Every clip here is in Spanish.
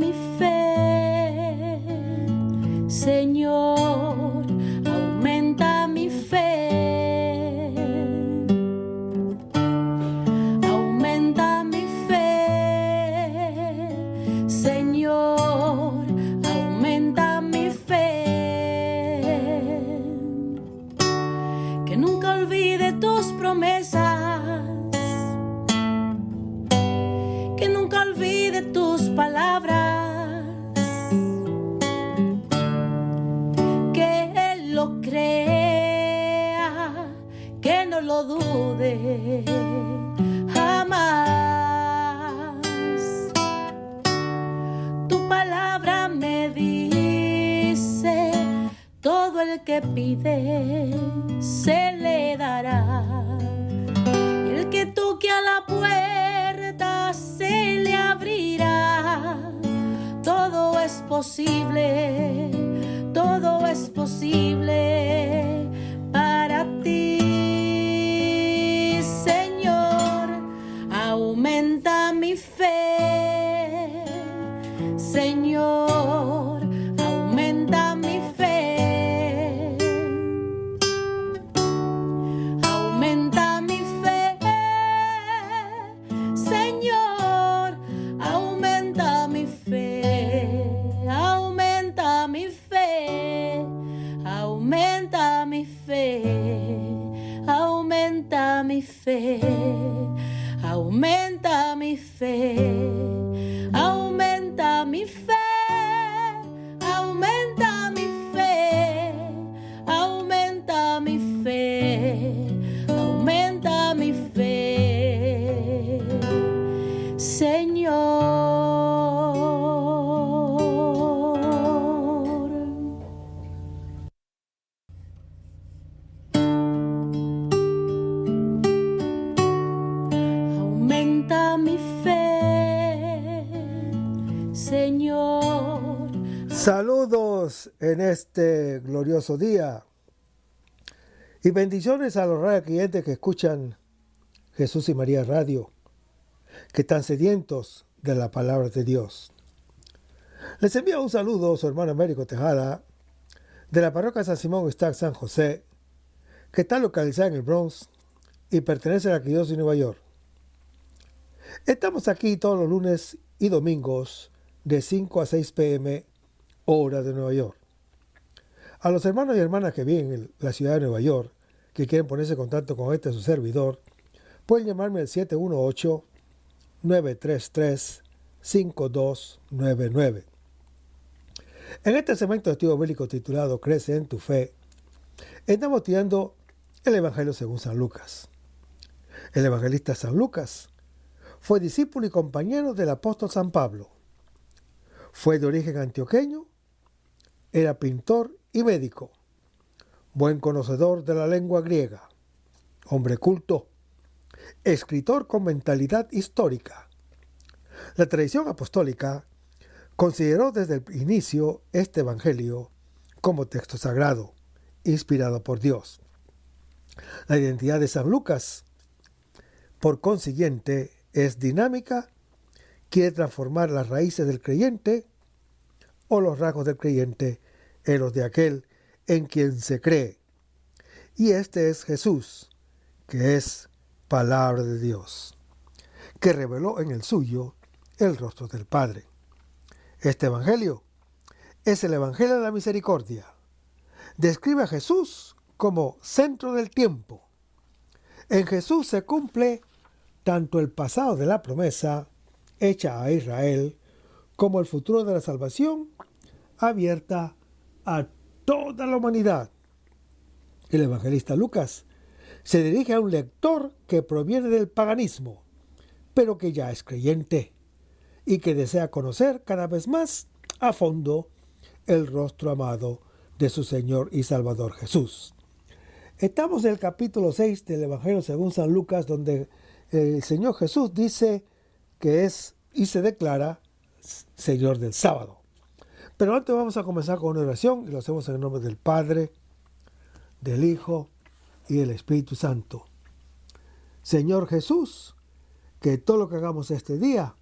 mi fe, Señor, aumenta mi fe. Aumenta mi fe, Señor, aumenta mi fe. Que nunca olvide tus promesas, que nunca olvide tus palabras, que Él lo crea, que no lo dude jamás. Tu palabra me dice, todo el que pide se le dará, y el que toque a la puerta se le abrirá. Todo es posible, todo es posible para ti, Señor. Aumenta mi fe, Señor, aumenta mi fe. Aumenta mi fe, Señor, aumenta mi fe. Aumenta mi fe, aumenta mi fe, aumenta mi fe, aumenta mi fe, aumenta mi fe, aumenta mi fe, aumenta mi fe, aumenta mi fe, Señor. Aumenta mi fe, Señor. Saludos en este glorioso día y bendiciones a los radioquirientes que escuchan Jesús y María Radio, que están sedientos de la palabra de Dios. Les envío un saludo a su hermano Américo Tejada de la parroquia San Simón Stack San José, que está localizada en el Bronx y pertenece a la Arquidiócesis de Nueva York. Estamos aquí todos los lunes y domingos de 5 a 6 p.m. hora de Nueva York. A los hermanos y hermanas que viven en la ciudad de Nueva York, que quieren ponerse en contacto con su servidor, pueden llamarme al 718-933-5299. En este segmento de estudio bíblico titulado Crece en tu fe, estamos estudiando el Evangelio según San Lucas. El evangelista San Lucas fue discípulo y compañero del apóstol San Pablo. Fue de origen antioqueño, era pintor y médico, buen conocedor de la lengua griega, hombre culto, escritor con mentalidad histórica. La tradición apostólica consideró desde el inicio este evangelio como texto sagrado, inspirado por Dios. La identidad de San Lucas, por consiguiente, es dinámica, quiere transformar las raíces del creyente o los rasgos del creyente en los de aquel en quien se cree. Y este es Jesús, que es palabra de Dios, que reveló en el suyo el rostro del Padre. Este evangelio es el evangelio de la misericordia. Describe a Jesús como centro del tiempo. En Jesús se cumple tanto el pasado de la promesa hecha a Israel como el futuro de la salvación abierta a toda la humanidad. El evangelista Lucas se dirige a un lector que proviene del paganismo, pero que ya es creyente y que desea conocer cada vez más a fondo el rostro amado de su Señor y Salvador Jesús. Estamos en el capítulo 6 del Evangelio según San Lucas, donde el Señor Jesús dice que es y se declara Señor del sábado. Pero antes vamos a comenzar con una oración y lo hacemos en el nombre del Padre, del Hijo y del Espíritu Santo. Señor Jesús, que todo lo que hagamos este día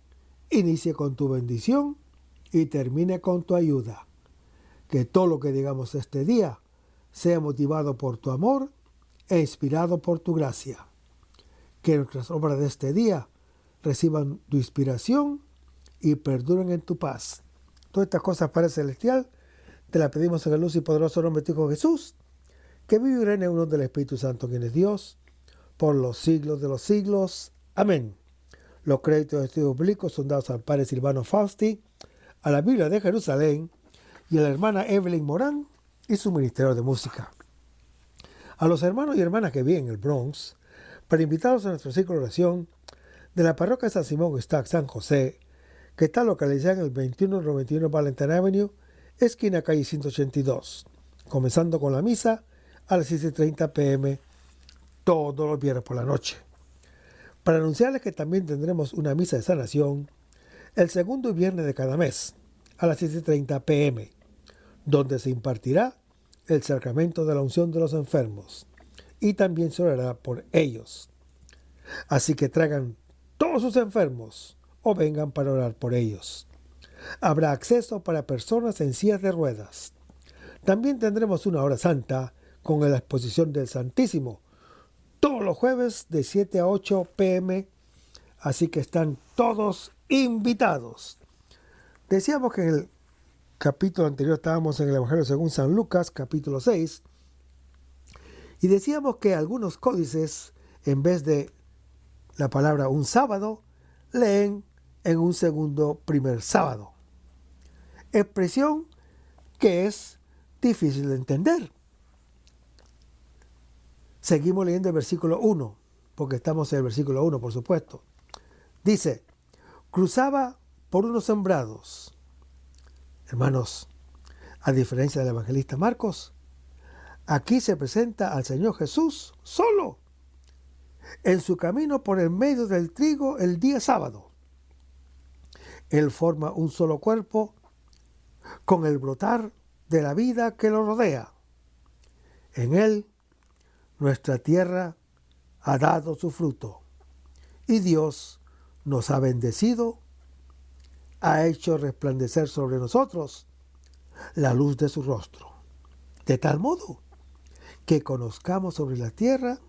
inicie con tu bendición y termine con tu ayuda. Que todo lo que digamos este día sea motivado por tu amor e inspirado por tu gracia. Que nuestras obras de este día reciban tu inspiración y perduren en tu paz. Todas estas cosas, Padre Celestial, te las pedimos en el luz y poderoso nombre de tu Hijo Jesús, que vive y reina en unión del Espíritu Santo, quien es Dios, por los siglos de los siglos. Amén. Los créditos de estudios bíblicos son dados al Padre Silvano Fausti, a la Biblia de Jerusalén y a la hermana Evelyn Morán y su ministerio de música. A los hermanos y hermanas que viven en el Bronx, para invitarlos a nuestro ciclo de oración de la parroquia San Simón Stack San José, que está localizada en el 2191 Valentine Avenue, esquina calle 182, comenzando con la misa a las 7:30 p.m. todos los viernes por la noche. Para anunciarles que también tendremos una misa de sanación el segundo viernes de cada mes a las 7:30 p.m., donde se impartirá el sacramento de la unción de los enfermos y también se orará por ellos. Así que traigan todos sus enfermos o vengan para orar por ellos. Habrá acceso para personas en sillas de ruedas. También tendremos una hora santa con la exposición del Santísimo todos los jueves de 7 a 8 p.m. Así que están todos invitados. Decíamos que en el capítulo anterior estábamos en el Evangelio según San Lucas, capítulo 6, y decíamos que algunos códices, en vez de la palabra un sábado, leen en un segundo primer sábado. Expresión que es difícil de entender. Seguimos leyendo el versículo 1, porque estamos en el versículo 1, por supuesto. Dice, cruzaba por unos sembrados. Hermanos, a diferencia del evangelista Marcos, aquí se presenta al Señor Jesús solo, en su camino por el medio del trigo el día sábado. Él forma un solo cuerpo con el brotar de la vida que lo rodea. En él, nuestra tierra ha dado su fruto y Dios nos ha bendecido, ha hecho resplandecer sobre nosotros la luz de su rostro, de tal modo que conozcamos sobre la tierra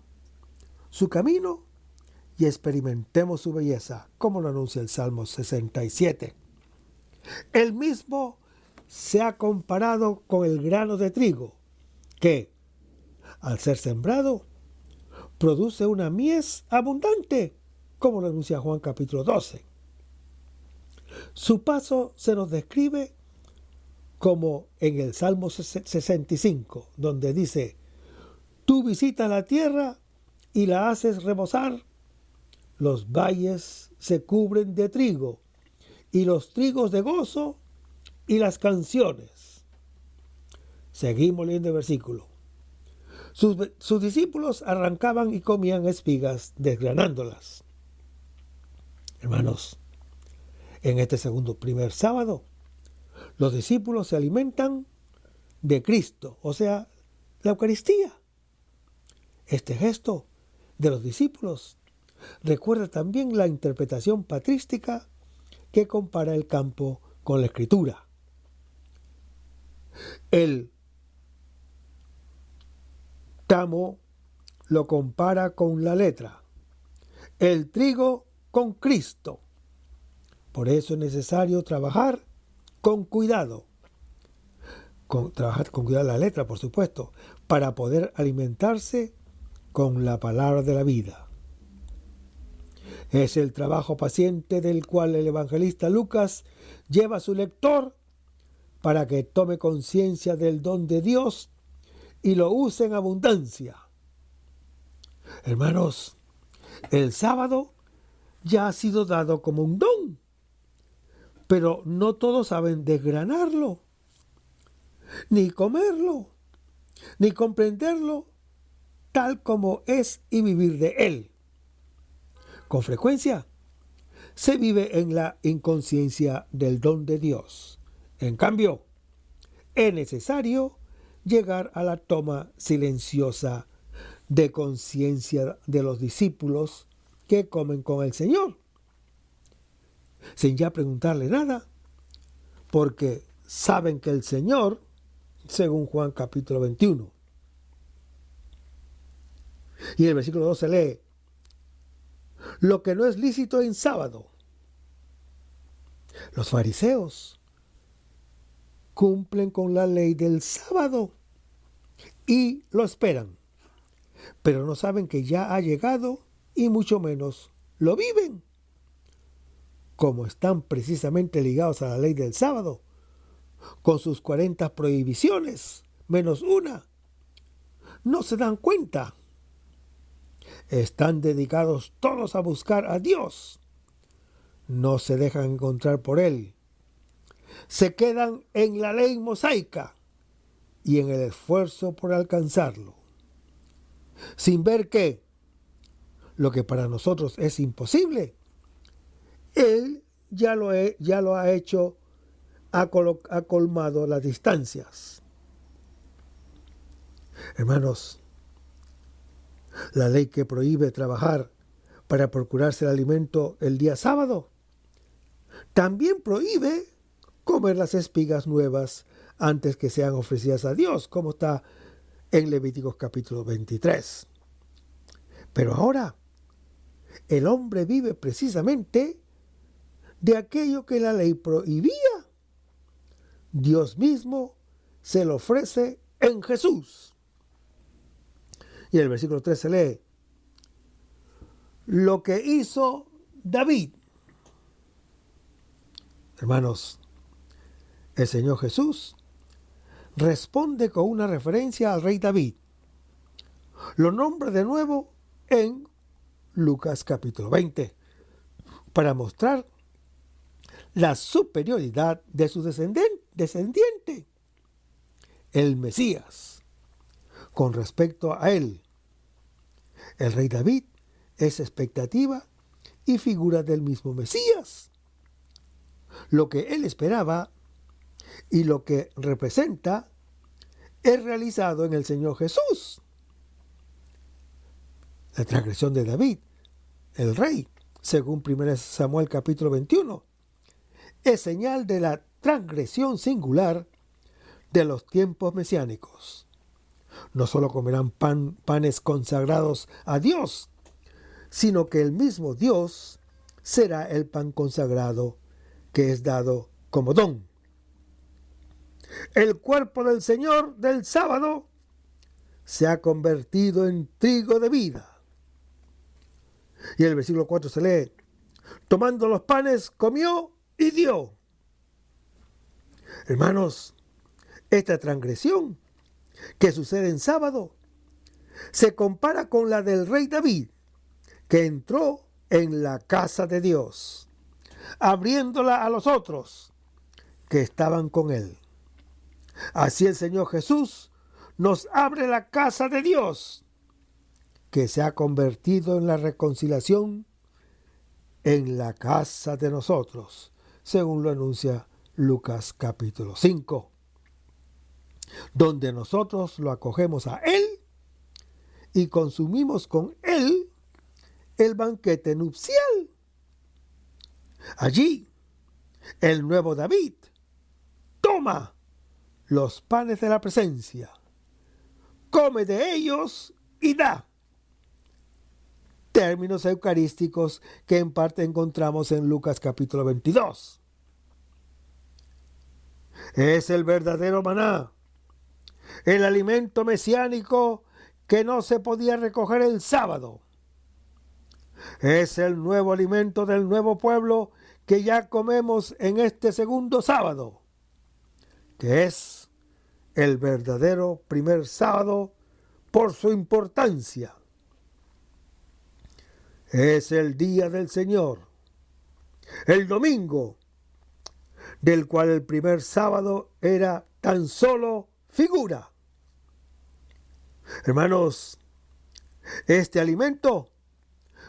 su camino y experimentemos su belleza, como lo anuncia el Salmo 67. Él mismo se ha comparado con el grano de trigo, que, al ser sembrado, produce una mies abundante, como lo anuncia Juan capítulo 12. Su paso se nos describe como en el Salmo 65, donde dice, tú visitas la tierra y la haces rebosar, los valles se cubren de trigo, y los trigos de gozo y las canciones. Seguimos leyendo el versículo. Sus discípulos arrancaban y comían espigas, desgranándolas. Hermanos, en este primer sábado, los discípulos se alimentan de Cristo, o sea, la Eucaristía. Este gesto de los discípulos recuerda también la interpretación patrística que compara el campo con la Escritura. El tamo lo compara con la letra, el trigo con Cristo. Por eso es necesario trabajar con cuidado. Trabajar con cuidado la letra, por supuesto, para poder alimentarse con la palabra de la vida. Es el trabajo paciente del cual el evangelista Lucas lleva a su lector para que tome conciencia del don de Dios y lo use en abundancia. Hermanos, el sábado ya ha sido dado como un don, pero no todos saben desgranarlo, ni comerlo, ni comprenderlo tal como es y vivir de él. Con frecuencia se vive en la inconsciencia del don de Dios. En cambio, es necesario llegar a la toma silenciosa de conciencia de los discípulos que comen con el Señor, sin ya preguntarle nada, porque saben que el Señor, según Juan capítulo 21. Y en el versículo 2 se lee, lo que no es lícito en sábado. Los fariseos cumplen con la ley del sábado y lo esperan, pero no saben que ya ha llegado y mucho menos lo viven. Como están precisamente ligados a la ley del sábado, con sus 40 prohibiciones, menos una, no se dan cuenta. Están dedicados todos a buscar a Dios. No se dejan encontrar por Él. Se quedan en la ley mosaica y en el esfuerzo por alcanzarlo, sin ver que lo que para nosotros es imposible, Él ya lo ha hecho, ha colmado las distancias. Hermanos, la ley que prohíbe trabajar para procurarse el alimento el día sábado, también prohíbe comer las espigas nuevas antes que sean ofrecidas a Dios, como está en Levíticos capítulo 23. Pero ahora, el hombre vive precisamente de aquello que la ley prohibía. Dios mismo se lo ofrece en Jesús. Y en el versículo 3 se lee, lo que hizo David. Hermanos, el Señor Jesús responde con una referencia al rey David. Lo nombra de nuevo en Lucas capítulo 20 para mostrar la superioridad de su descendiente, el Mesías. Con respecto a él, el rey David es expectativa y figura del mismo Mesías. Lo que él esperaba y lo que representa es realizado en el Señor Jesús. La transgresión de David, el rey, según 1 Samuel capítulo 21, es señal de la transgresión singular de los tiempos mesiánicos. No solo comerán panes consagrados a Dios, sino que el mismo Dios será el pan consagrado que es dado como don. El cuerpo del Señor del sábado se ha convertido en trigo de vida. Y el versículo 4 se lee, tomando los panes, comió y dio. Hermanos, esta transgresión que sucede en sábado se compara con la del rey David, que entró en la casa de Dios, abriéndola a los otros que estaban con él. Así el Señor Jesús nos abre la casa de Dios, que se ha convertido en la reconciliación en la casa de nosotros, según lo anuncia Lucas capítulo 5, donde nosotros lo acogemos a Él y consumimos con Él el banquete nupcial. Allí, el nuevo David toma los panes de la presencia, come de ellos y da. Términos eucarísticos que en parte encontramos en Lucas capítulo 22. Es el verdadero maná, el alimento mesiánico que no se podía recoger el sábado. Es el nuevo alimento del nuevo pueblo que ya comemos en este segundo sábado, que es el verdadero primer sábado por su importancia. Es el día del Señor, el domingo, del cual el primer sábado era tan solo figura. Hermanos, este alimento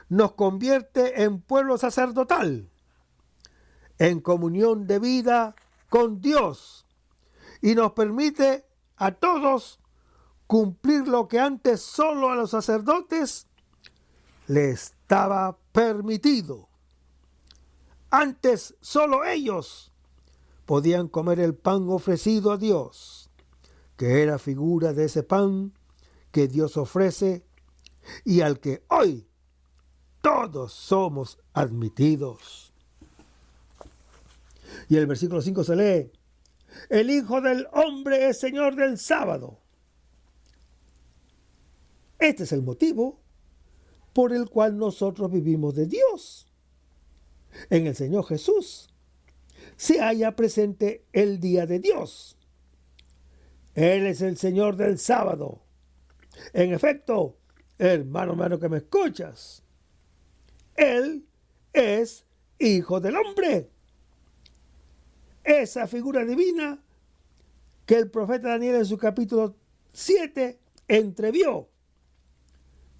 nos convierte en pueblo sacerdotal, en comunión de vida con Dios, y nos permite a todos cumplir lo que antes solo a los sacerdotes les estaba permitido. Antes solo ellos podían comer el pan ofrecido a Dios, que era figura de ese pan que Dios ofrece y al que hoy todos somos admitidos. Y el versículo 5 se lee: el Hijo del Hombre es Señor del sábado. Este es el motivo por el cual nosotros vivimos de Dios. En el Señor Jesús se halla presente el día de Dios. Él es el Señor del sábado. En efecto, hermano que me escuchas, Él es Hijo del Hombre. Esa figura divina que el profeta Daniel en su capítulo 7 entrevió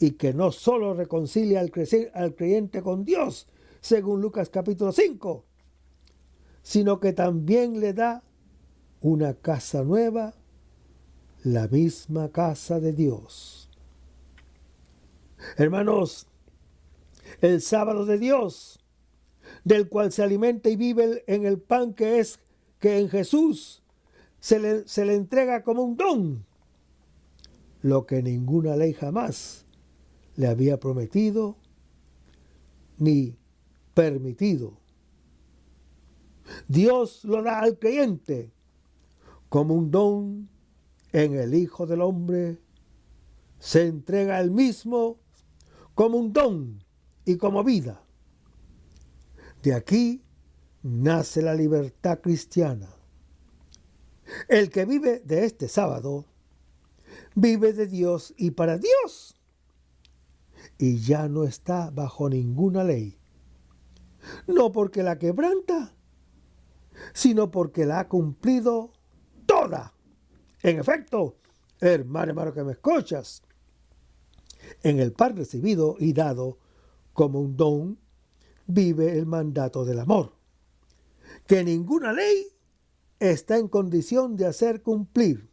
y que no solo reconcilia al creyente con Dios, según Lucas capítulo 5, sino que también le da una casa nueva, la misma casa de Dios. Hermanos, el sábado de Dios, del cual se alimenta y vive en el pan que en Jesús se le entrega como un don, lo que ninguna ley jamás le había prometido ni permitido. Dios lo da al creyente como un don en el Hijo del Hombre. Se entrega él mismo como un don y como vida. De aquí nace la libertad cristiana. El que vive de este sábado vive de Dios y para Dios, y ya no está bajo ninguna ley, no porque la quebranta, sino porque la ha cumplido toda. En efecto, hermano que me escuchas, en el pan recibido y dado como un don vive el mandato del amor, que ninguna ley está en condición de hacer cumplir,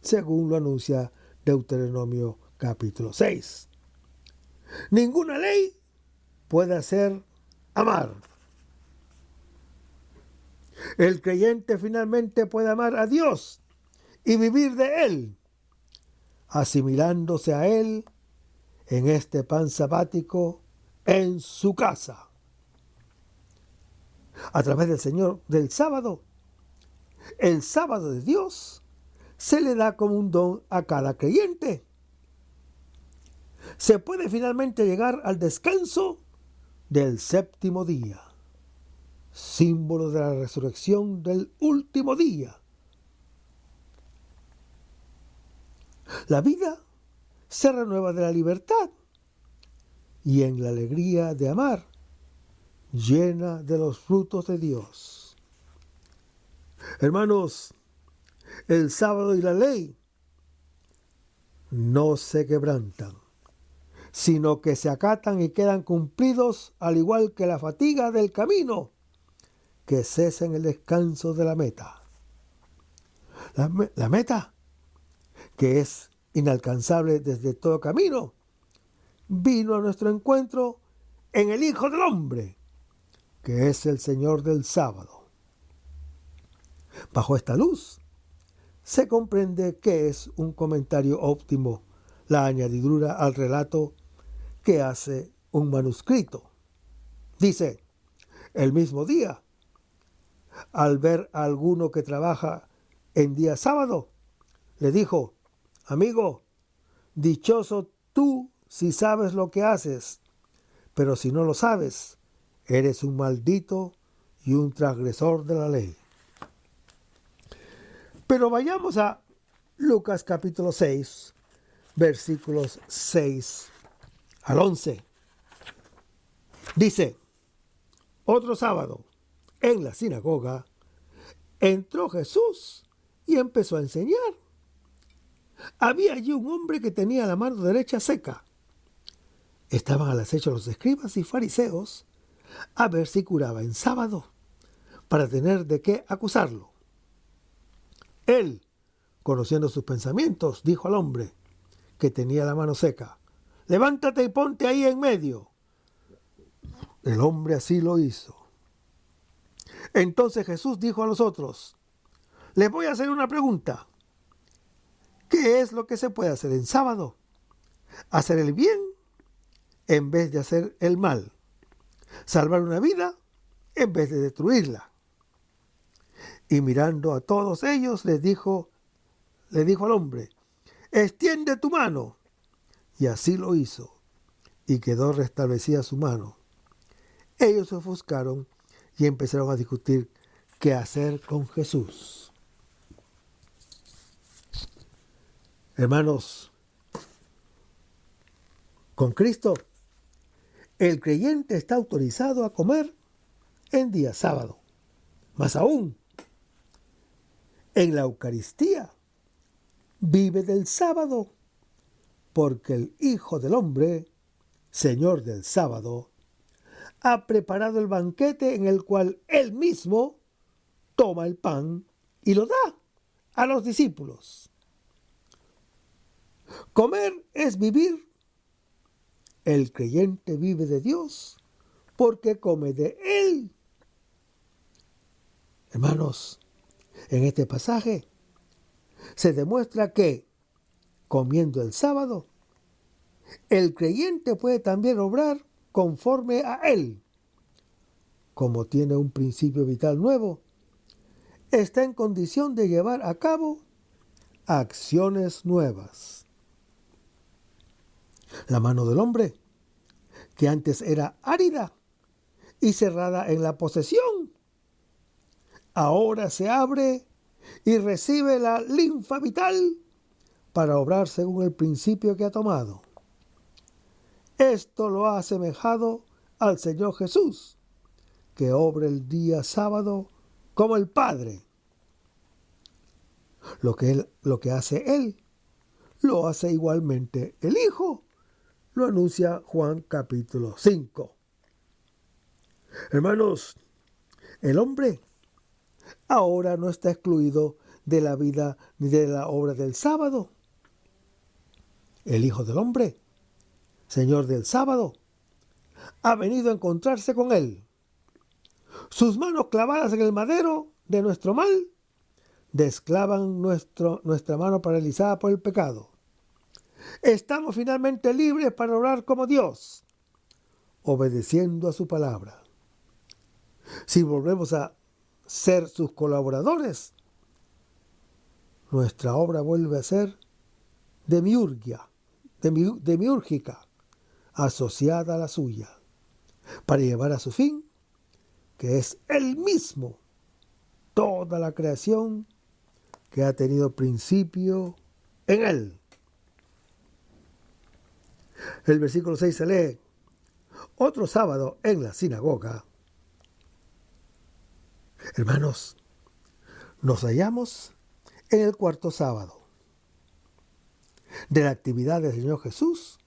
según lo anuncia Deuteronomio capítulo 6. Ninguna ley puede hacer amar. El creyente finalmente puede amar a Dios y vivir de Él, asimilándose a Él en este pan sabático en su casa. A través del Señor del sábado, el sábado de Dios se le da como un don a cada creyente. Se puede finalmente llegar al descanso del séptimo día, símbolo de la resurrección del último día. La vida se renueva de la libertad y en la alegría de amar, llena de los frutos de Dios. Hermanos, el sábado y la ley no se quebrantan, sino que se acatan y quedan cumplidos, al igual que la fatiga del camino, que cesa en el descanso de la meta. La meta, que es inalcanzable desde todo camino, vino a nuestro encuentro en el Hijo del Hombre, que es el Señor del sábado. Bajo esta luz, se comprende que es un comentario óptimo la añadidura al relato que hace un manuscrito. Dice: el mismo día, al ver a alguno que trabaja en día sábado, le dijo: amigo, dichoso tú si sabes lo que haces, pero si no lo sabes, eres un maldito y un transgresor de la ley. Pero vayamos a Lucas capítulo 6, versículos 6 al 11. Dice: otro sábado, en la sinagoga, entró Jesús y empezó a enseñar. Había allí un hombre que tenía la mano derecha seca. Estaban al acecho los escribas y fariseos a ver si curaba en sábado, para tener de qué acusarlo. Él, conociendo sus pensamientos, dijo al hombre que tenía la mano seca: levántate y ponte ahí en medio. El hombre así lo hizo. Entonces Jesús dijo a los otros, les voy a hacer una pregunta. ¿Qué es lo que se puede hacer en sábado? ¿Hacer el bien en vez de hacer el mal? ¿Salvar una vida en vez de destruirla? Y mirando a todos ellos, le dijo al hombre, extiende tu mano. Y así lo hizo, y quedó restablecida su mano. Ellos se ofuscaron y empezaron a discutir qué hacer con Jesús. Hermanos, con Cristo, el creyente está autorizado a comer en día sábado. Más aún, en la Eucaristía, vive del sábado, porque el Hijo del Hombre, Señor del sábado, ha preparado el banquete en el cual Él mismo toma el pan y lo da a los discípulos. Comer es vivir. El creyente vive de Dios porque come de Él. Hermanos, en este pasaje se demuestra que, comiendo el sábado, el creyente puede también obrar conforme a Él. Como tiene un principio vital nuevo, está en condición de llevar a cabo acciones nuevas. La mano del hombre, que antes era árida y cerrada en la posesión, ahora se abre y recibe la linfa vital para obrar según el principio que ha tomado. Esto lo ha asemejado al Señor Jesús, que obra el día sábado como el Padre. Lo que hace Él, lo hace igualmente el Hijo. Lo anuncia Juan capítulo 5. Hermanos, el hombre ahora no está excluido de la vida ni de la obra del sábado. El Hijo del Hombre, Señor del sábado, ha venido a encontrarse con Él. Sus manos clavadas en el madero de nuestro mal desclavan nuestra mano paralizada por el pecado. Estamos finalmente libres para orar como Dios, obedeciendo a su palabra. Si volvemos a ser sus colaboradores, nuestra obra vuelve a ser demiúrgica, asociada a la suya, para llevar a su fin, que es Él mismo, toda la creación que ha tenido principio en Él. El versículo 6 se lee, otro sábado en la sinagoga. Hermanos, nos hallamos en el cuarto sábado de la actividad del Señor Jesús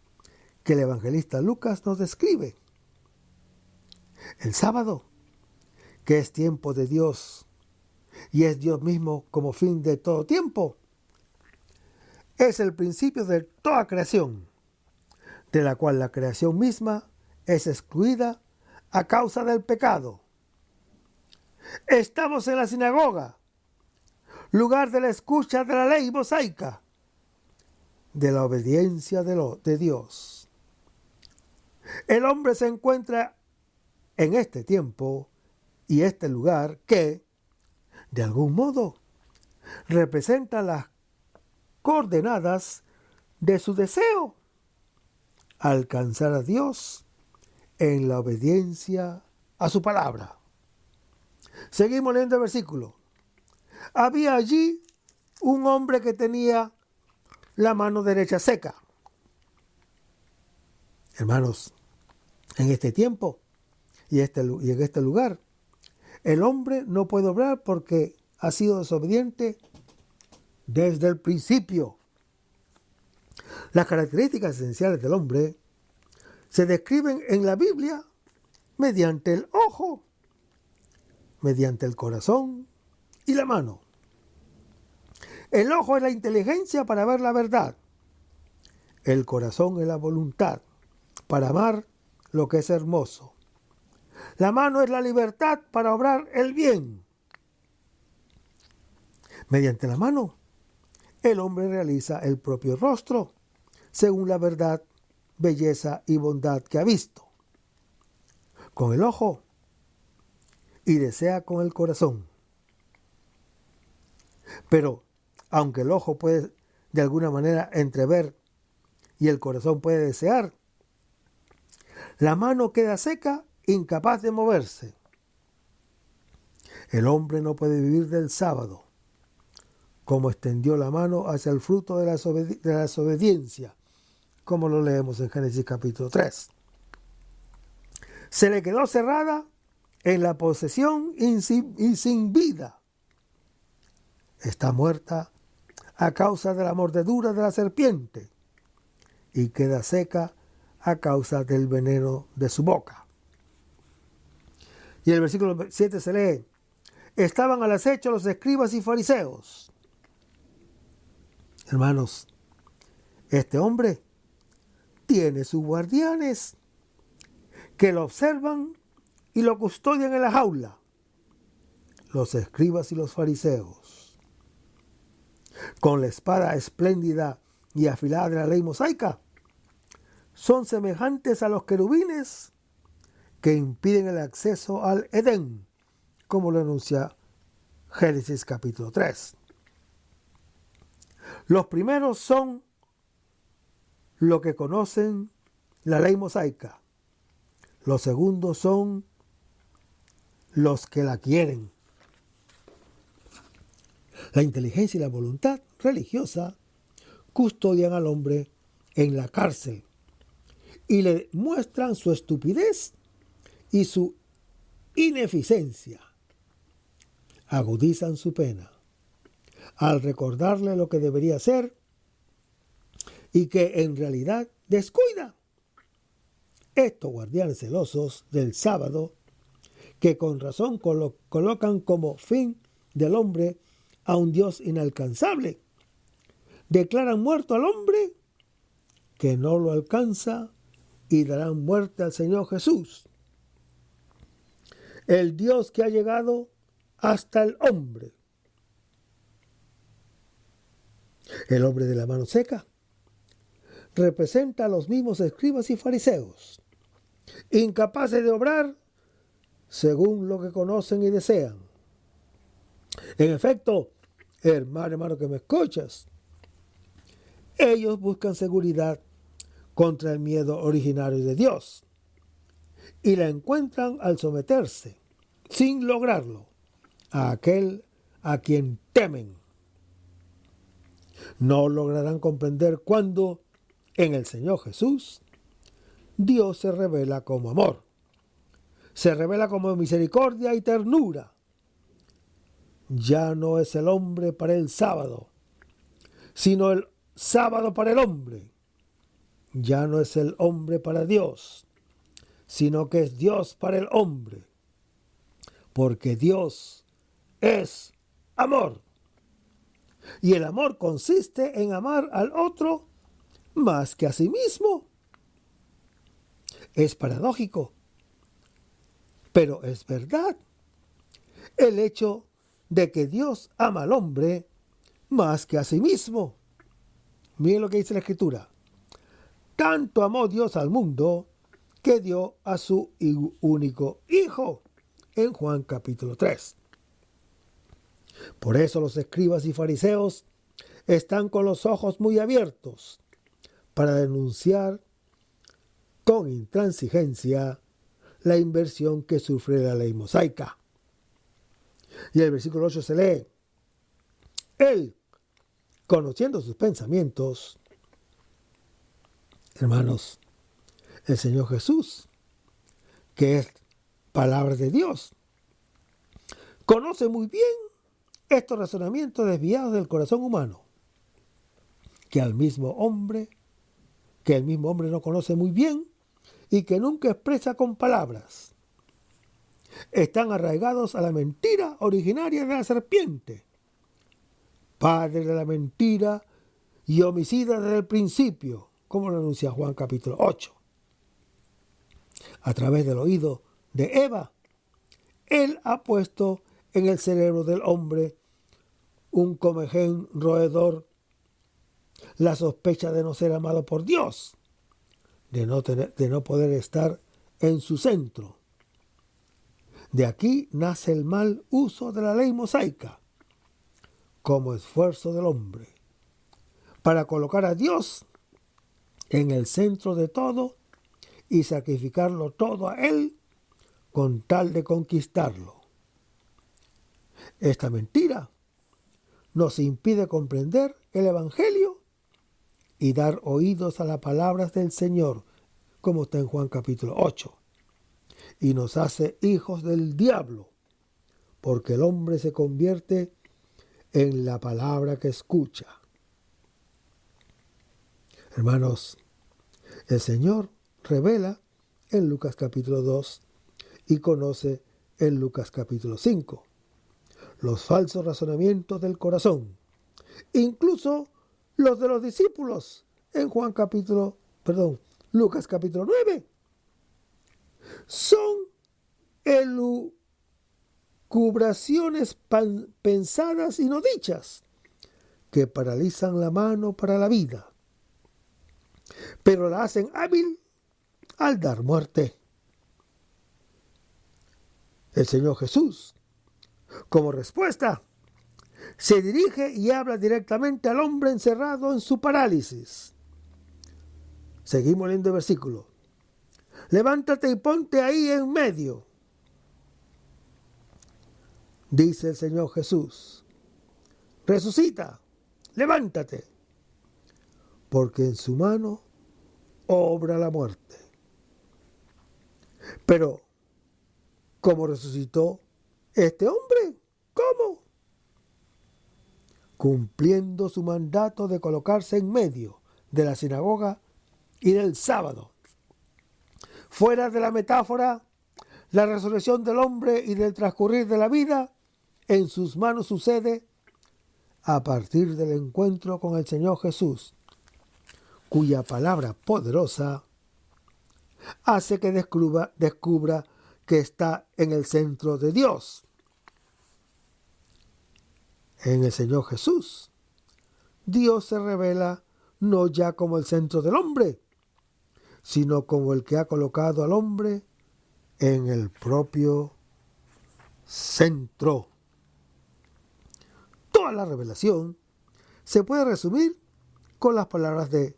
que el evangelista Lucas nos describe. El sábado, que es tiempo de Dios y es Dios mismo como fin de todo tiempo, es el principio de toda creación, de la cual la creación misma es excluida a causa del pecado. Estamos en la sinagoga, lugar de la escucha de la ley mosaica, de la obediencia de Dios. El hombre se encuentra en este tiempo y este lugar que, de algún modo, representa las coordenadas de su deseo, alcanzar a Dios en la obediencia a su palabra. Seguimos leyendo el versículo. Había allí un hombre que tenía la mano derecha seca. Hermanos, en este tiempo y en este lugar, el hombre no puede obrar porque ha sido desobediente desde el principio. Las características esenciales del hombre se describen en la Biblia mediante el ojo, mediante el corazón y la mano. El ojo es la inteligencia para ver la verdad. El corazón es la voluntad para amar lo que es hermoso. La mano es la libertad para obrar el bien. Mediante la mano, el hombre realiza el propio rostro, según la verdad, belleza y bondad que ha visto. Con el ojo y desea con el corazón. Pero, aunque el ojo puede de alguna manera entrever y el corazón puede desear, la mano queda seca, incapaz de moverse. El hombre no puede vivir del sábado, como extendió la mano hacia el fruto de la desobediencia, como lo leemos en Génesis capítulo 3. Se le quedó cerrada en la posesión y sin vida. Está muerta a causa de la mordedura de la serpiente y queda seca a causa del veneno de su boca. Y el versículo 7 se lee: estaban al acecho los escribas y fariseos. Hermanos, este hombre tiene sus guardianes que lo observan y lo custodian en la jaula, los escribas y los fariseos. Con la espada espléndida y afilada de la ley mosaica, son semejantes a los querubines que impiden el acceso al Edén, como lo anuncia Génesis capítulo 3. Los primeros son lo que conocen la ley mosaica. Los segundos son los que la quieren. La inteligencia y la voluntad religiosa custodian al hombre en la cárcel y le muestran su estupidez y su ineficiencia. Agudizan su pena al recordarle lo que debería ser y que en realidad descuida. Estos guardianes celosos del sábado, que con razón colocan como fin del hombre a un Dios inalcanzable, declaran muerto al hombre que no lo alcanza y darán muerte al Señor Jesús, el Dios que ha llegado hasta el hombre. El hombre de la mano seca representa a los mismos escribas y fariseos, incapaces de obrar según lo que conocen y desean. En efecto, hermano que me escuchas, ellos buscan seguridad contra el miedo originario de Dios y la encuentran al someterse, sin lograrlo, a aquel a quien temen. No lograrán comprender cuándo en el Señor Jesús Dios se revela como amor, se revela como misericordia y ternura. Ya no es el hombre para el sábado, sino el sábado para el hombre. Ya no es el hombre para Dios, sino que es Dios para el hombre. Porque Dios es amor. Y el amor consiste en amar al otro más que a sí mismo. Es paradójico, pero es verdad. El hecho de que Dios ama al hombre más que a sí mismo. Miren lo que dice la Escritura. Tanto amó Dios al mundo que dio a su único Hijo en Juan capítulo 3. Por eso los escribas y fariseos están con los ojos muy abiertos para denunciar con intransigencia la inversión que sufre la ley mosaica. Y el versículo 8 se lee: Él, conociendo sus pensamientos, hermanos, el Señor Jesús, que es palabra de Dios, conoce muy bien estos razonamientos desviados del corazón humano, que el mismo hombre no conoce muy bien y que nunca expresa con palabras. Están arraigados a la mentira originaria de la serpiente, padre de la mentira y homicida desde el principio, como lo anuncia Juan capítulo 8. A través del oído de Eva, Él ha puesto en el cerebro del hombre un comején roedor, la sospecha de no ser amado por Dios, de no poder estar en su centro. De aquí nace el mal uso de la ley mosaica como esfuerzo del hombre para colocar a Dios en el centro de todo y sacrificarlo todo a Él con tal de conquistarlo. Esta mentira nos impide comprender el Evangelio y dar oídos a las palabras del Señor, como está en Juan capítulo 8, y nos hace hijos del diablo, porque el hombre se convierte en la palabra que escucha. Hermanos, el Señor revela en Lucas capítulo 2 y conoce en Lucas capítulo 5 los falsos razonamientos del corazón, incluso los de los discípulos en Lucas capítulo 9. Son elucubraciones pensadas y no dichas que paralizan la mano para la vida, pero la hacen hábil al dar muerte. El Señor Jesús, como respuesta, se dirige y habla directamente al hombre encerrado en su parálisis. Seguimos leyendo el versículo. Levántate y ponte ahí en medio. Dice el Señor Jesús, resucita, levántate, porque en su mano obra la muerte. Pero, ¿cómo resucitó este hombre? ¿Cómo? Cumpliendo su mandato de colocarse en medio de la sinagoga y del sábado. Fuera de la metáfora, la resurrección del hombre y del transcurrir de la vida en sus manos sucede a partir del encuentro con el Señor Jesús, cuya palabra poderosa hace que descubra que está en el centro de Dios. En el Señor Jesús, Dios se revela no ya como el centro del hombre, sino como el que ha colocado al hombre en el propio centro. Toda la revelación se puede resumir con las palabras de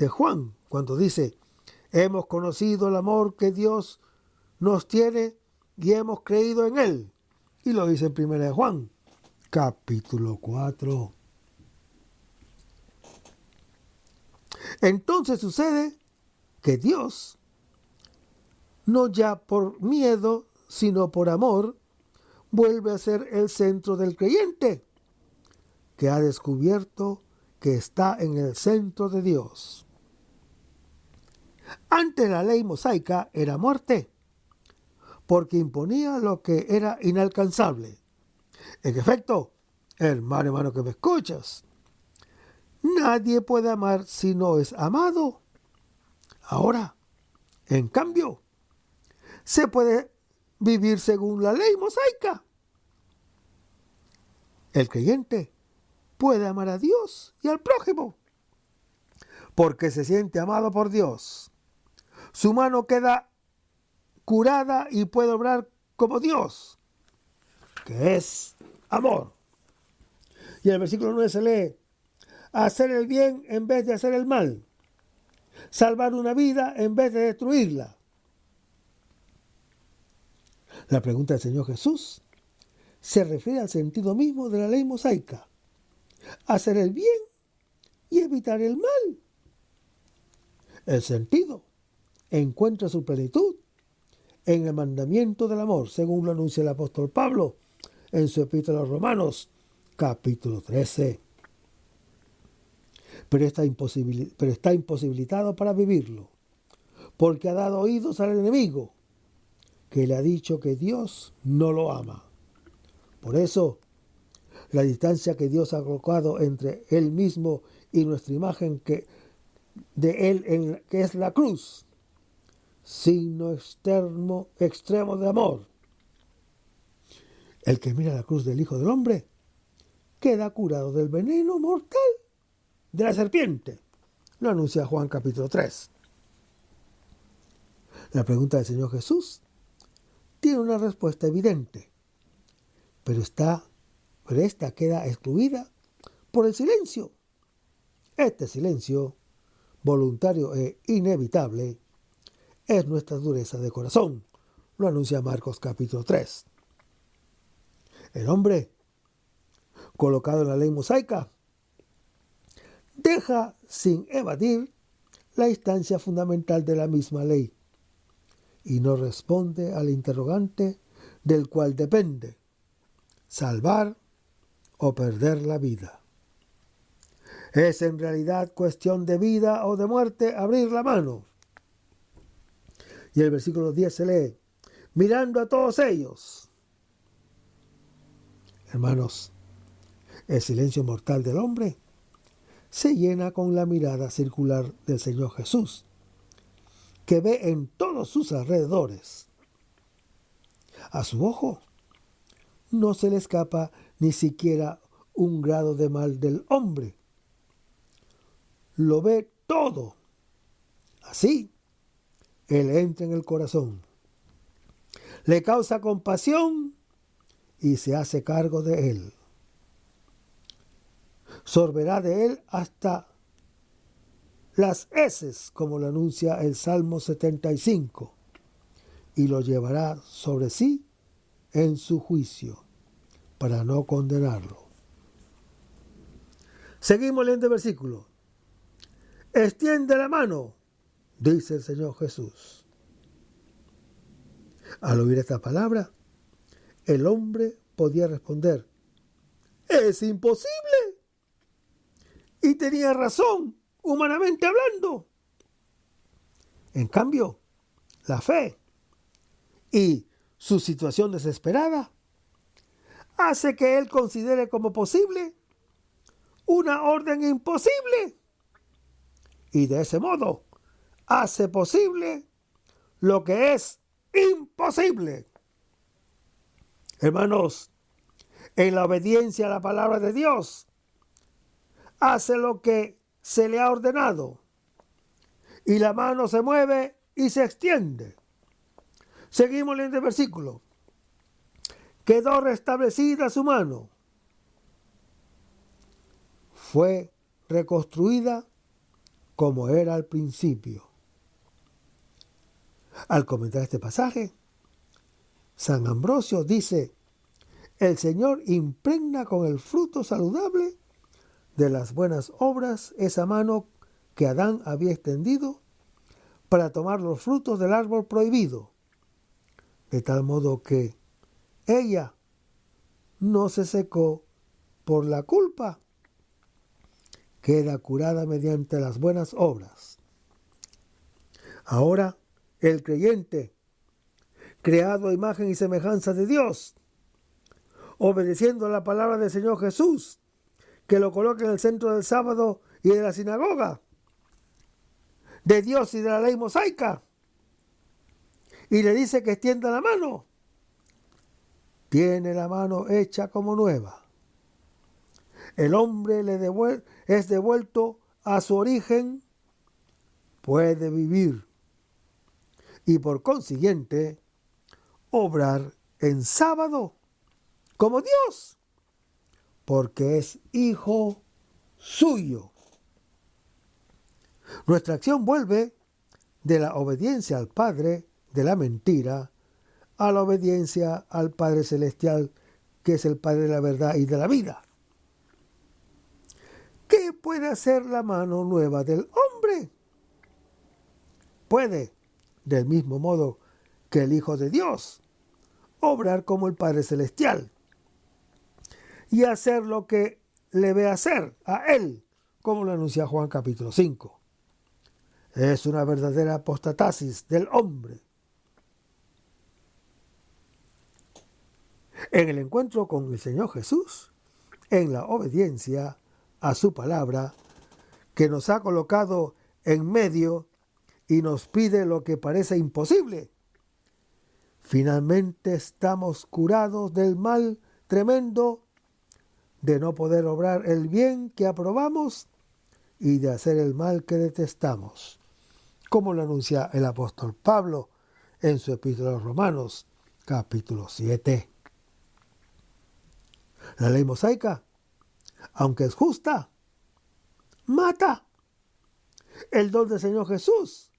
Juan, cuando dice, hemos conocido el amor que Dios nos tiene y hemos creído en Él. Y lo dice en 1 Juan, capítulo 4. Entonces sucede que Dios, no ya por miedo, sino por amor, vuelve a ser el centro del creyente, que ha descubierto que está en el centro de Dios. Antes la ley mosaica era muerte, porque imponía lo que era inalcanzable. En efecto, hermano que me escuchas, nadie puede amar si no es amado. Ahora, en cambio, se puede vivir según la ley mosaica. El creyente puede amar a Dios y al prójimo, porque se siente amado por Dios. Su mano queda curada y puede obrar como Dios, que es amor. Y en el versículo 9 se lee, hacer el bien en vez de hacer el mal, salvar una vida en vez de destruirla. La pregunta del Señor Jesús se refiere al sentido mismo de la ley mosaica, hacer el bien y evitar el mal. El sentido encuentra su plenitud en el mandamiento del amor, según lo anuncia el apóstol Pablo en su epístola a los Romanos, capítulo 13. Pero está imposibilitado para vivirlo, porque ha dado oídos al enemigo, que le ha dicho que Dios no lo ama. Por eso, la distancia que Dios ha colocado entre Él mismo y nuestra imagen de Él, que es la cruz, signo extremo de amor. El que mira la cruz del Hijo del Hombre queda curado del veneno mortal de la serpiente. Lo anuncia Juan capítulo 3. La pregunta del Señor Jesús tiene una respuesta evidente, pero esta queda excluida por el silencio. Este silencio, voluntario e inevitable, es nuestra dureza de corazón. Lo anuncia Marcos capítulo 3. El hombre, colocado en la ley mosaica, deja sin evadir la instancia fundamental de la misma ley y no responde al interrogante del cual depende: salvar o perder la vida. Es en realidad cuestión de vida o de muerte abrir la mano. Y el versículo 10 se lee: mirando a todos ellos. Hermanos, el silencio mortal del hombre se llena con la mirada circular del Señor Jesús, que ve en todos sus alrededores. A su ojo no se le escapa ni siquiera un grado de mal del hombre. Lo ve todo. Así, Él entra en el corazón, le causa compasión y se hace cargo de él. Sorberá de él hasta las heces, como lo anuncia el Salmo 75, y lo llevará sobre sí en su juicio, para no condenarlo. Seguimos leyendo el versículo. Extiende la mano, dice el Señor Jesús. Al oír esta palabra, el hombre podía responder: ¡es imposible! Y tenía razón, humanamente hablando. En cambio, la fe y su situación desesperada hace que él considere como posible una orden imposible. Y de ese modo hace posible lo que es imposible. Hermanos, en la obediencia a la palabra de Dios, hace lo que se le ha ordenado, y la mano se mueve y se extiende. Seguimos leyendo el versículo. Quedó restablecida su mano. Fue reconstruida como era al principio. Al comentar este pasaje, San Ambrosio dice: el Señor impregna con el fruto saludable de las buenas obras esa mano que Adán había extendido para tomar los frutos del árbol prohibido, de tal modo que ella no se secó por la culpa, queda curada mediante las buenas obras. Ahora el creyente, creado a imagen y semejanza de Dios, obedeciendo a la palabra del Señor Jesús, que lo coloca en el centro del sábado y de la sinagoga, de Dios y de la ley mosaica, y le dice que extienda la mano, tiene la mano hecha como nueva. El hombre es devuelto a su origen, puede vivir y por consiguiente obrar en sábado como Dios, porque es hijo suyo. Nuestra acción vuelve de la obediencia al Padre de la mentira a la obediencia al Padre Celestial, que es el Padre de la verdad y de la vida. ¿Qué puede hacer la mano nueva del hombre? Puede, del mismo modo que el Hijo de Dios, obrar como el Padre Celestial y hacer lo que le ve hacer a él, como lo anuncia Juan capítulo 5. Es una verdadera apostatasis del hombre. En el encuentro con el Señor Jesús, en la obediencia a su palabra, que nos ha colocado en medio y nos pide lo que parece imposible. Finalmente estamos curados del mal tremendo de no poder obrar el bien que aprobamos y de hacer el mal que detestamos, como lo anuncia el apóstol Pablo en su epístola a los Romanos, capítulo 7. La ley mosaica, aunque es justa, mata. El don del Señor Jesús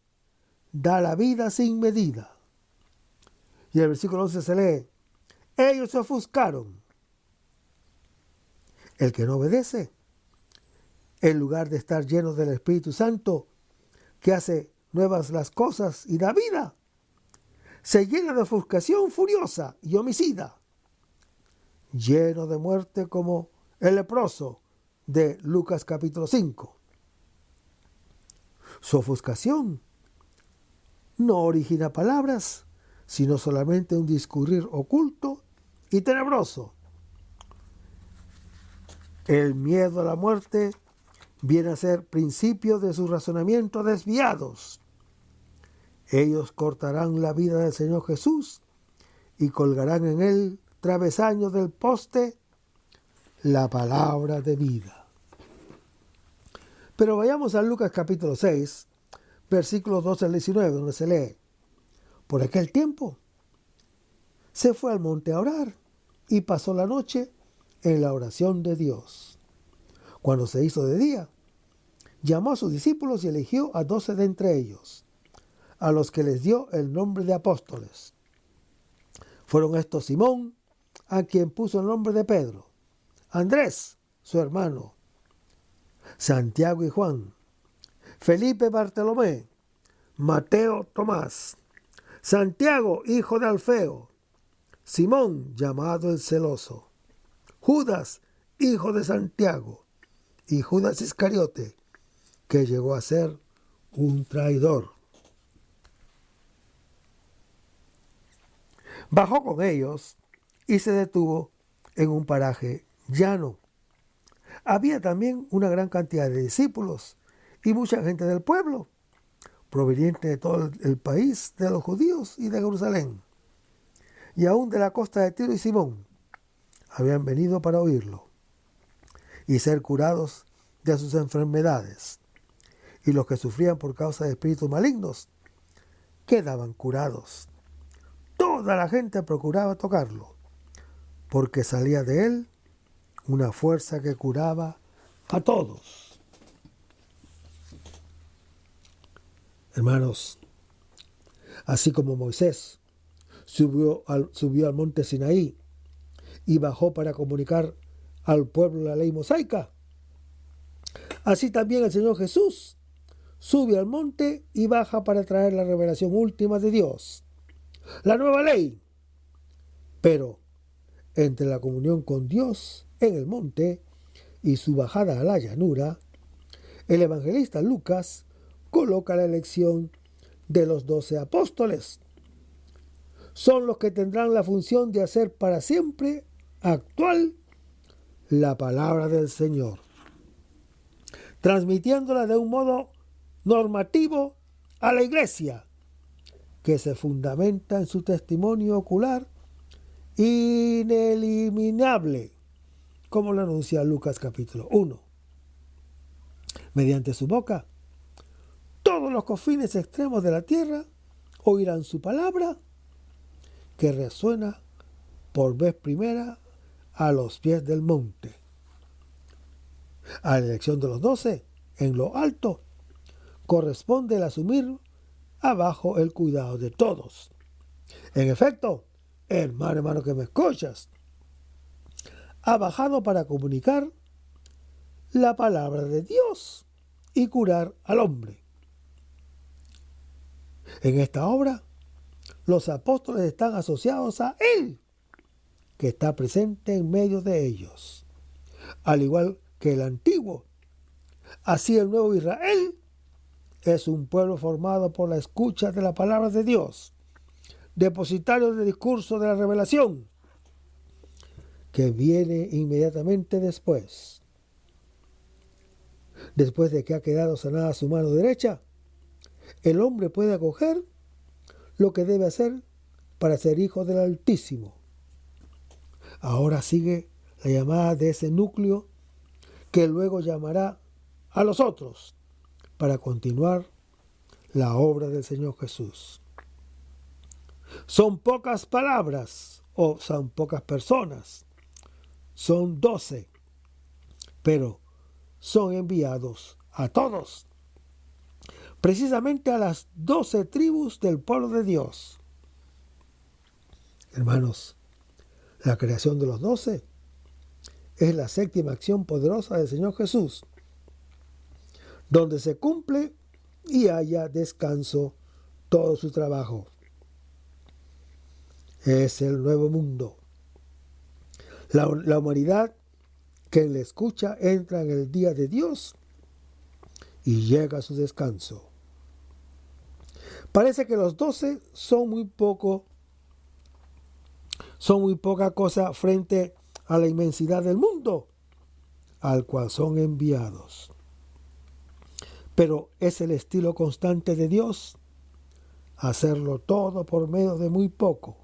da la vida sin medida. Y el versículo 11 se lee: ellos se ofuscaron. El que no obedece, en lugar de estar lleno del Espíritu Santo, que hace nuevas las cosas y da vida, se llena de ofuscación furiosa y homicida, lleno de muerte como el leproso de Lucas capítulo 5. Su ofuscación no origina palabras, sino solamente un discurrir oculto y tenebroso. El miedo a la muerte viene a ser principio de sus razonamientos desviados. Ellos cortarán la vida del Señor Jesús y colgarán en el travesaño del poste la palabra de vida. Pero vayamos a Lucas capítulo 6, versículos 12 al 19, donde se lee: por aquel tiempo se fue al monte a orar y pasó la noche en la oración de Dios. Cuando se hizo de día, llamó a sus discípulos y eligió a 12 de entre ellos, a los que les dio el nombre de apóstoles. Fueron estos Simón, a quien puso el nombre de Pedro, Andrés, su hermano, Santiago y Juan, Felipe, Bartolomé, Mateo, Tomás, Santiago, hijo de Alfeo, Simón, llamado el celoso, Judas, hijo de Santiago, y Judas Iscariote, que llegó a ser un traidor. Bajó con ellos y se detuvo en un paraje llano. Había también una gran cantidad de discípulos y mucha gente del pueblo, proveniente de todo el país de los judíos y de Jerusalén, y aún de la costa de Tiro y Sidón, habían venido para oírlo y ser curados de sus enfermedades, y los que sufrían por causa de espíritus malignos quedaban curados. Toda la gente procuraba tocarlo, porque salía de él una fuerza que curaba a todos. Hermanos, así como Moisés subió al monte Sinaí y bajó para comunicar al pueblo la ley mosaica, así también el Señor Jesús sube al monte y baja para traer la revelación última de Dios, la nueva ley. Pero entre la comunión con Dios en el monte y su bajada a la llanura, el evangelista Lucas coloca la elección de los 12 apóstoles. Son los que tendrán la función de hacer para siempre actual la palabra del Señor, transmitiéndola de un modo normativo a la iglesia, que se fundamenta en su testimonio ocular ineliminable, como lo anuncia Lucas capítulo 1. Mediante su boca, todos los confines extremos de la tierra oirán su palabra, que resuena por vez primera a los pies del monte. A la elección de los 12 en lo alto corresponde el asumir abajo el cuidado de todos. En efecto, hermano que me escuchas, ha bajado para comunicar la palabra de Dios y curar al hombre. En esta obra, los apóstoles están asociados a Él, que está presente en medio de ellos. Al igual que el antiguo, así el nuevo Israel es un pueblo formado por la escucha de la palabra de Dios, depositario del discurso de la revelación, que viene inmediatamente después. Después de que ha quedado sanada su mano derecha, el hombre puede acoger lo que debe hacer para ser hijo del Altísimo. Ahora sigue la llamada de ese núcleo que luego llamará a los otros para continuar la obra del Señor Jesús. Son pocas palabras o son pocas personas. Son 12, pero son enviados a todos. Precisamente a las 12 tribus del pueblo de Dios. Hermanos, la creación de los 12 es la séptima acción poderosa del Señor Jesús, donde se cumple y haya descanso todo su trabajo. Es el nuevo mundo. La humanidad que le escucha entra en el día de Dios y llega a su descanso. Parece que los 12 son muy poca cosa frente a la inmensidad del mundo al cual son enviados. Pero es el estilo constante de Dios hacerlo todo por medio de muy poco,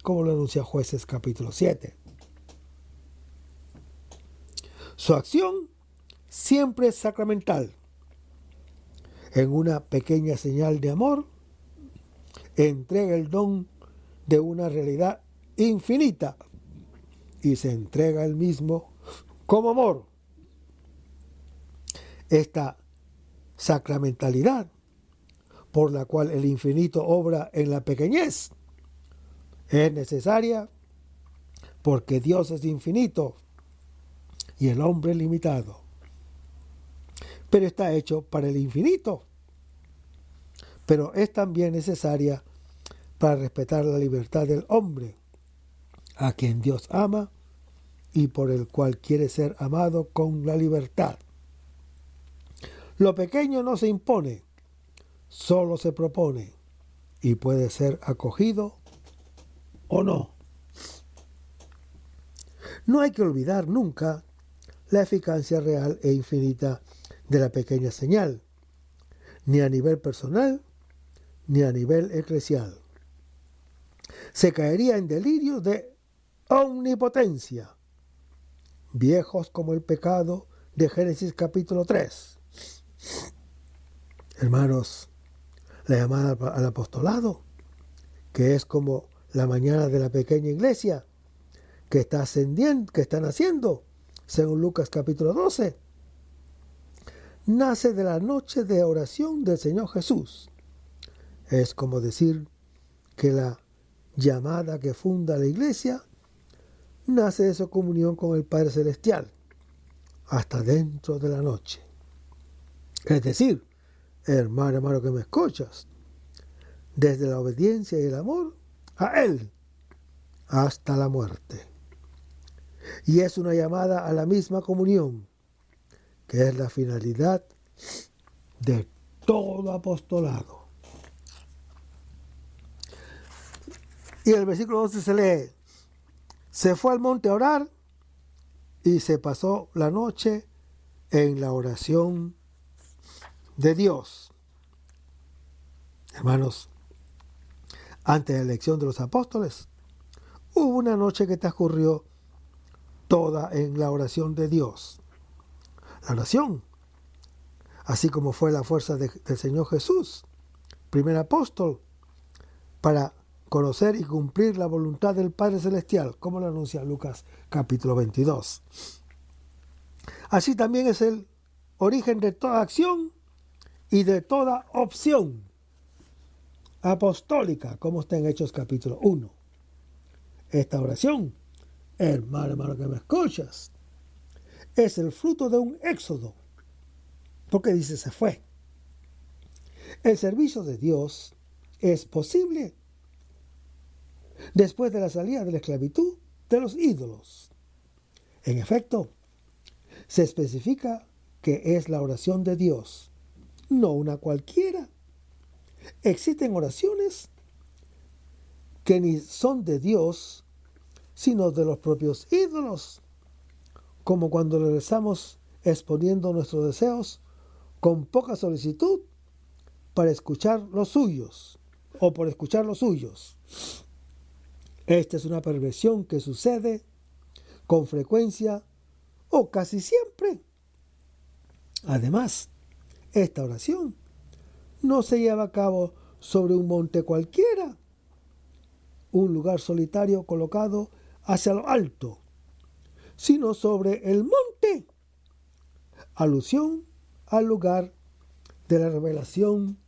como lo anuncia Jueces capítulo 7. Su acción siempre es sacramental. En una pequeña señal de amor, entrega el don de una realidad infinita y se entrega él mismo como amor. Esta sacramentalidad por la cual el infinito obra en la pequeñez es necesaria porque Dios es infinito y el hombre es limitado. Pero está hecho para el infinito. Pero es también necesaria para respetar la libertad del hombre, a quien Dios ama y por el cual quiere ser amado con la libertad. Lo pequeño no se impone, solo se propone y puede ser acogido o no. No hay que olvidar nunca la eficacia real e infinita de la pequeña señal, ni a nivel personal ni a nivel eclesial. Se caería en delirios de omnipotencia, viejos como el pecado de Génesis capítulo 3. Hermanos, la llamada al apostolado, que es como la mañana de la pequeña iglesia, que está ascendiendo, que está naciendo, según Lucas capítulo 12, nace de la noche de oración del Señor Jesús. Es como decir que la llamada que funda la iglesia nace de su comunión con el Padre Celestial hasta dentro de la noche. Es decir, hermano que me escuchas, desde la obediencia y el amor a Él hasta la muerte. Y es una llamada a la misma comunión, que es la finalidad de todo apostolado. Y el versículo 11 se lee: se fue al monte a orar y se pasó la noche en la oración de Dios. Hermanos, antes de la elección de los apóstoles, hubo una noche que transcurrió toda en la oración de Dios. La oración, así como fue la fuerza del Señor Jesús, primer apóstol, para conocer y cumplir la voluntad del Padre Celestial, como lo anuncia Lucas capítulo 22. Así también es el origen de toda acción y de toda opción apostólica, como está en Hechos capítulo 1. Esta oración, hermano que me escuchas, es el fruto de un éxodo, porque dice se fue. El servicio de Dios es posible después de la salida de la esclavitud de los ídolos. En efecto, se especifica que es la oración de Dios, no una cualquiera. Existen oraciones que ni son de Dios, sino de los propios ídolos, como cuando le rezamos exponiendo nuestros deseos con poca solicitud, para escuchar los suyos o por escuchar los suyos. Esta es una perversión que sucede con frecuencia o casi siempre. Además, esta oración no se lleva a cabo sobre un monte cualquiera, un lugar solitario colocado hacia lo alto, sino sobre el monte, alusión al lugar de la revelación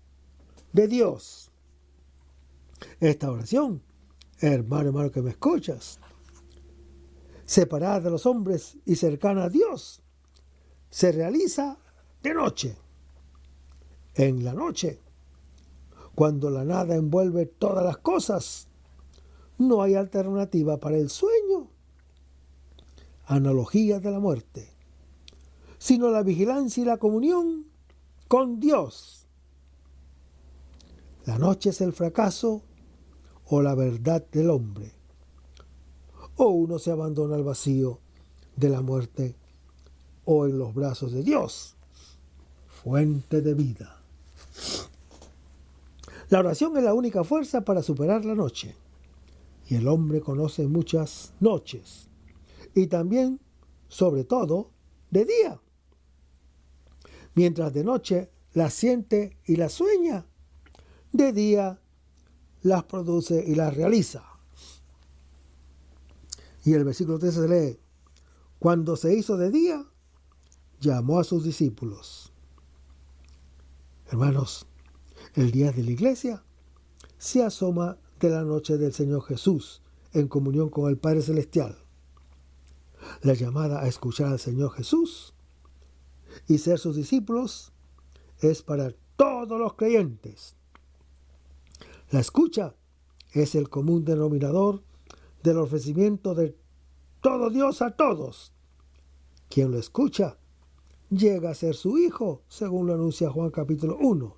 de Dios. Esta oración, hermano que me escuchas, separada de los hombres y cercana a Dios, se realiza de noche. En la noche, cuando la nada envuelve todas las cosas, no hay alternativa para el sueño, analogía de la muerte, sino la vigilancia y la comunión con Dios. La noche es el fracaso o la verdad del hombre, o uno se abandona al vacío de la muerte o en los brazos de Dios, fuente de vida. La oración es la única fuerza para superar la noche, y el hombre conoce muchas noches, y también, sobre todo, de día. Mientras de noche las siente y las sueña, de día las produce y las realiza. Y el versículo 13 se lee: cuando se hizo de día, llamó a sus discípulos. Hermanos, el día de la iglesia se asoma de la noche del Señor Jesús en comunión con el Padre Celestial. La llamada a escuchar al Señor Jesús y ser sus discípulos es para todos los creyentes. La escucha es el común denominador del ofrecimiento de todo Dios a todos. Quien lo escucha llega a ser su hijo, según lo anuncia Juan capítulo 1,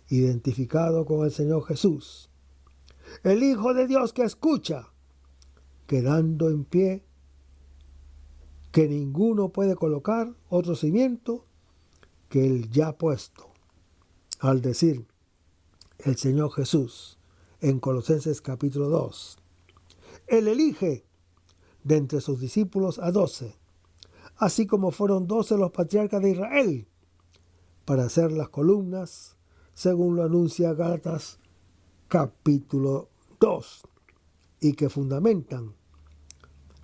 identificado con el Señor Jesús. El Hijo de Dios que escucha, quedando en pie, que ninguno puede colocar otro cimiento que el ya puesto. Al decir el Señor Jesús en Colosenses capítulo 2, Él elige de entre sus discípulos a 12, así como fueron 12 los patriarcas de Israel, para hacer las columnas, según lo anuncia Gálatas capítulo 2, y que fundamentan,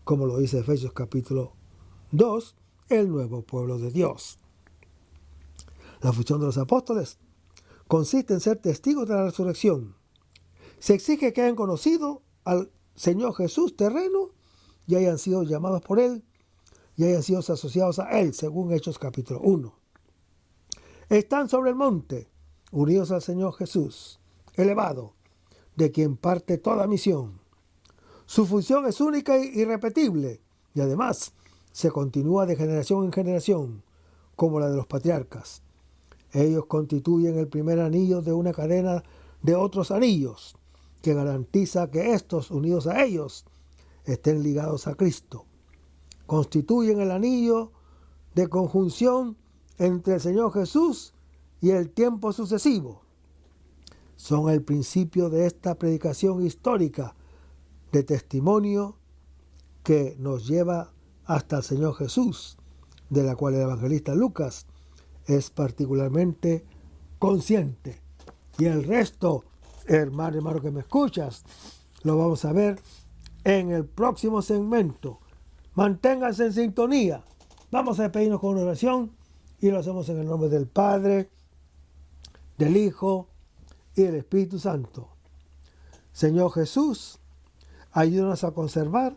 como lo dice Efesios capítulo 2, el nuevo pueblo de Dios. La función de los apóstoles consiste en ser testigos de la resurrección. Se exige que hayan conocido al Señor Jesús terreno y hayan sido llamados por Él y hayan sido asociados a Él, según Hechos capítulo 1. Están sobre el monte, unidos al Señor Jesús, elevado, de quien parte toda misión. Su función es única e irrepetible y además se continúa de generación en generación, como la de los patriarcas. Ellos constituyen el primer anillo de una cadena de otros anillos, que garantiza que estos, unidos a ellos, estén ligados a Cristo. Constituyen el anillo de conjunción entre el Señor Jesús y el tiempo sucesivo. Son el principio de esta predicación histórica de testimonio que nos lleva hasta el Señor Jesús, de la cual el evangelista Lucas es particularmente consciente. Y el resto, hermano que me escuchas, lo vamos a ver en el próximo segmento. Manténganse en sintonía. Vamos a despedirnos con una oración y lo hacemos en el nombre del Padre, del Hijo y del Espíritu Santo. Señor Jesús, ayúdanos a conservar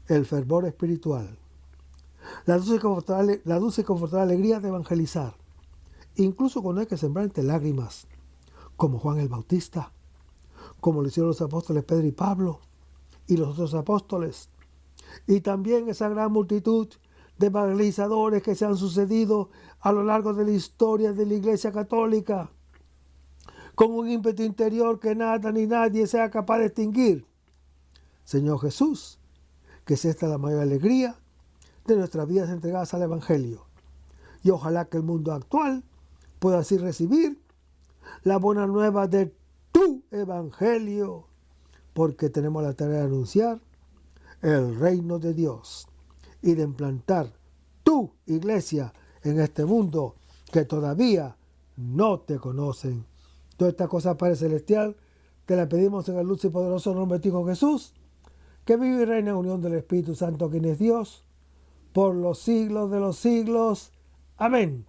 el fervor espiritual, la dulce y confortable alegría de evangelizar, incluso cuando hay que sembrar entre lágrimas, como Juan el Bautista, como lo hicieron los apóstoles Pedro y Pablo y los otros apóstoles, y también esa gran multitud de evangelizadores que se han sucedido a lo largo de la historia de la Iglesia Católica, con un ímpetu interior que nada ni nadie sea capaz de extinguir. Señor Jesús, que es esta la mayor alegría de nuestras vidas entregadas al Evangelio. Y ojalá que el mundo actual pueda así recibir la buena nueva de tu evangelio, porque tenemos la tarea de anunciar el reino de Dios y de implantar tu iglesia en este mundo que todavía no te conocen. Todas estas cosas, Padre Celestial, te las pedimos en el dulce y poderoso nombre de tu Hijo Jesús, que vive y reina en unión del Espíritu Santo, quien es Dios, por los siglos de los siglos. Amén.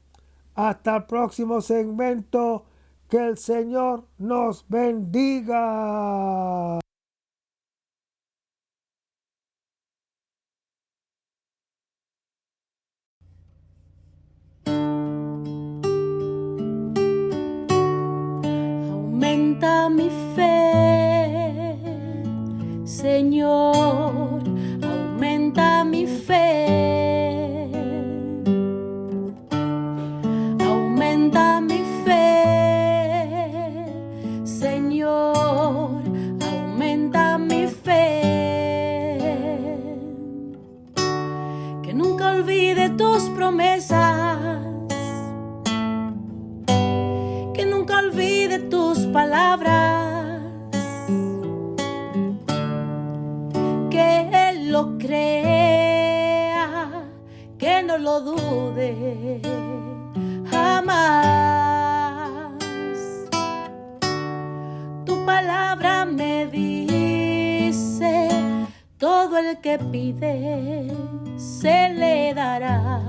Hasta el próximo segmento. Que el Señor nos bendiga. Aumenta mi fe, Señor, aumenta mi fe. Aumenta mi fe, Señor, aumenta mi fe. Que nunca olvide tus promesas, que nunca olvide tus palabras, que Él lo crea, que no lo dude jamás. Tu palabra me dice, todo el que pide se le dará,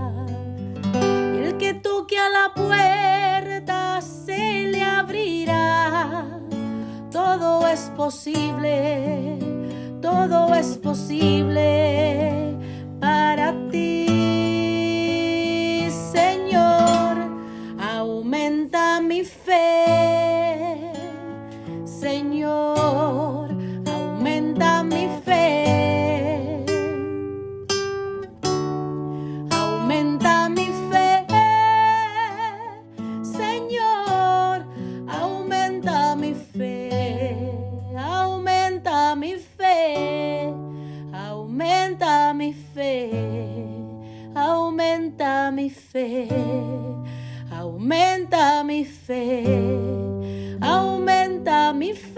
y el que toque a la puerta se le abrirá. Todo es posible, todo es posible para ti, Señor. Aumenta mi fe, Señor, aumenta mi fe. Aumenta mi fe, Señor, aumenta mi fe. Aumenta mi fe, aumenta mi fe, aumenta mi fe, aumenta mi fe, aumenta mi fe.